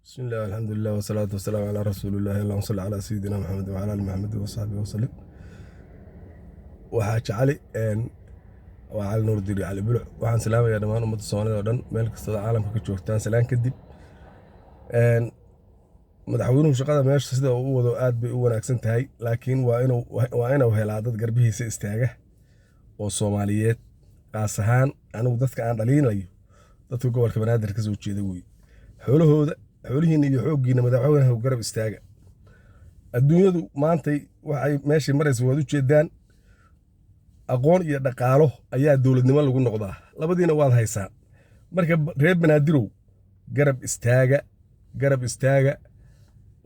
بسم الله والحمد لله والصلاة والسلام على رسول الله. اللهم صل على سيدنا محمد وعلى آل محمد وصحبه وسلم. وحاج علي وعلى نور ديري علي بلع waxaan salaamayaa dhammaan ummadda Soomaaliyeed oo dhan meel kasta oo caalamka ka joogtaan salaan kadib madaxweynuhu shaqada meesha sida uu wado aad bay u wanaagsan tahay laakiin waa inuu helaa dad garbihiisa istaaga oo Soomaaliyeed qaas ahaan anigu dadka aan dhaliinayo dadka gobolka Banaadir ka soo jeeda way xoolihiina iyo xooggiina madaxweynaha garab istaaga adduunyadu maantay waxay meeshii maraysa wada u jeedaan aqoon iyo dhaqaalo ayaa dawladnimo lagu noqdaa labadiina waad haysaan marka reer Banaadir garab istaaga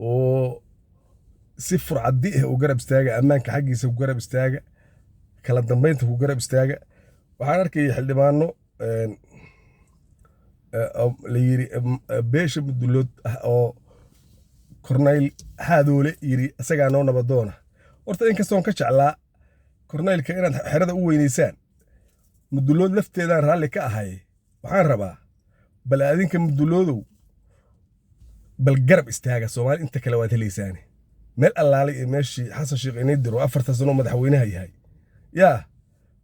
oo si furcadi ah u garab istaaga ammaanka xaqiisa ku garab istaaga kala dambeynta ku garab istaaga waxaan arkay xildhibaano la yiri beesha mudulood oo korneyl haadoole yiri asaga noo nabadoona horta in kastoon ka jeclaa korneylka inaad xerada u weynaysaan mudulood lafteedaan raalli ka ahay waxaan rabaa bal adinka muduloodow bal garab istaaga Soomaali inta kale waad helaysaan meel allaale ee meeshii xasan sheekh inay diro 4 sano madaxweynaha yahay yaa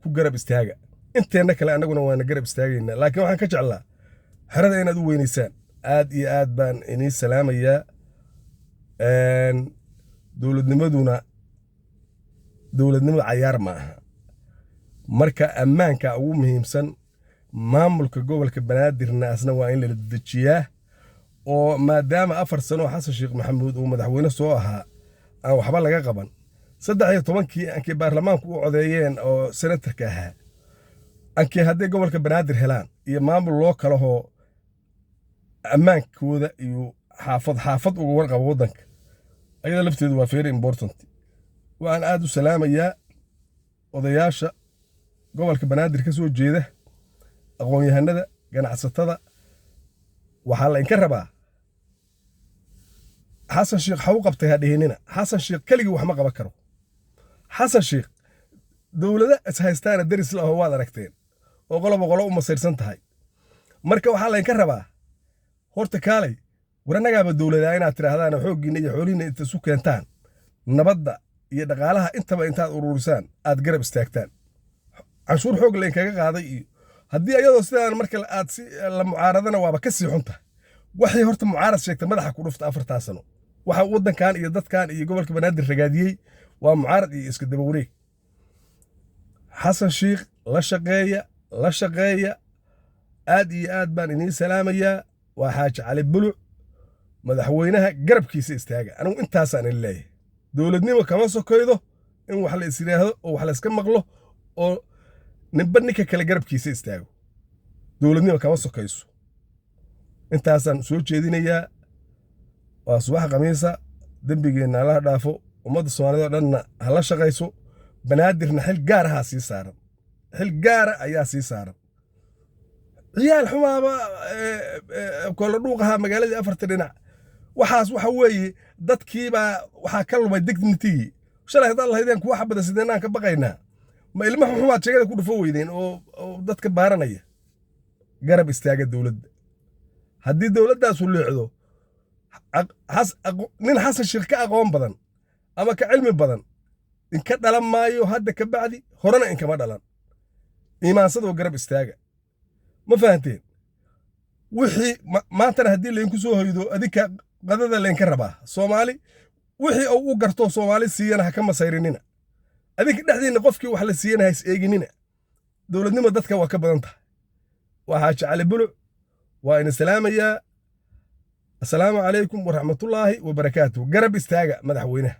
ku garab istaaga inteena kale anaguna waana garab istaagayna laakiin waxaan ka jeclaa xerada inaad u weynaysaan aad iyo aad baan inii salaamayaa dawladnimada cayaar ma aha marka ammaanka ugu muhiimsan maamulka gobolka Banaadirna asna waa in la dejiyaa oo maadaama 4 sano xasan sheekh maxamuud uu madaxweyne soo ahaa aan waxba laga qaban 13kii ankii baarlamaanku u codeeyeen oo senatarka ahaa ankii hadday gobolka Banaadir helaan iyo maamul loo kala hoo ammaankooda iyo xaafad uga warqabo wadanka ayada lafteedu waa very important waan aad u salaamayaa odayaasha gobolka Banaadir ka soo jeeda aqoon-yahanada ganacsatada waxa la inka rabaa xasan sheekh xaw qabtay hadheynina xasan sheekh kaligi wax ma qaban karo xasan sheekh dawladda is haystaan daris la oo waad aragteen oo qolo u masirsan tahay marka waxa la inka rabaa horta kaalay waranagaaba dawladda inaad tiraahdaan xooggiina iyo xoolihiina inta isu keentaan nabadda iyo dhaqaalaha intaba intaad ururisaan aad garab istaagtaan canshuur xoog leen kaga qaaday iyo haddii ayadoo sidaan marka aad si la mucaaradana waaba ka sii xunta waxay horta mucaarad sheegtay madaxa ku dhufta 4 sano waxa wadankan iyo dadkan iyo gobolka Banaadir ragaadiyay waa mucaarad iyo iska daba wareeg xasan sheekh la shaqeeya aad iyo aad baan inii salaamayaa waa xaaj cali buluc madaxweynaha garabkiisa istaaga anigu intaasaan leeyahay dawladnimo kama sokaydo in wax la isiraahdo oo wax la iska maqlo oo ninka kale garabkiisa istaago dawladnimo kama sokayso intaasaan soo jeedinayaa waa subax khamiisa dambigeena la dhaafo ummadda Soomaaliyeed oo dhanna hala shaqayso Banaadirna xil gaar ah ayaa sii saaran ciyaal xumaaba kala dhuuqaha magaalada 4 dhinac waxaas waxa weeye dadkiiba waxa ka lumay dignity shalay hadaan lahaydeen kuwa xabada sideenaan ka baqaynaa ma ilmaha xumaad sheegada ku dhufo weydeen oo dadka baaranaya garab istaaga dawladda haddii dawladdaas u leexdo nin xasan sheekh ka aqoon badan ama ka cilmi badan in ka dhalan maayo hadda ka bacdi horena in kama dhalan iimaansadoo garab istaaga ma fahanteen wixii maantana haddii laynku soo hoydo adinka qadada laynka rabaa Soomaali wixii uu garto Soomaali siiyana ha ka masayrinina adinka dhexdiina qofkii wax la siiyana ha is eeginina dawladnimo dadka waa ka badan tahay waxaa jecel buluc waa in salaamayaa assalaamu calaykum waraxmatullaahi wabarakaatuh garab istaaga madaxweynaha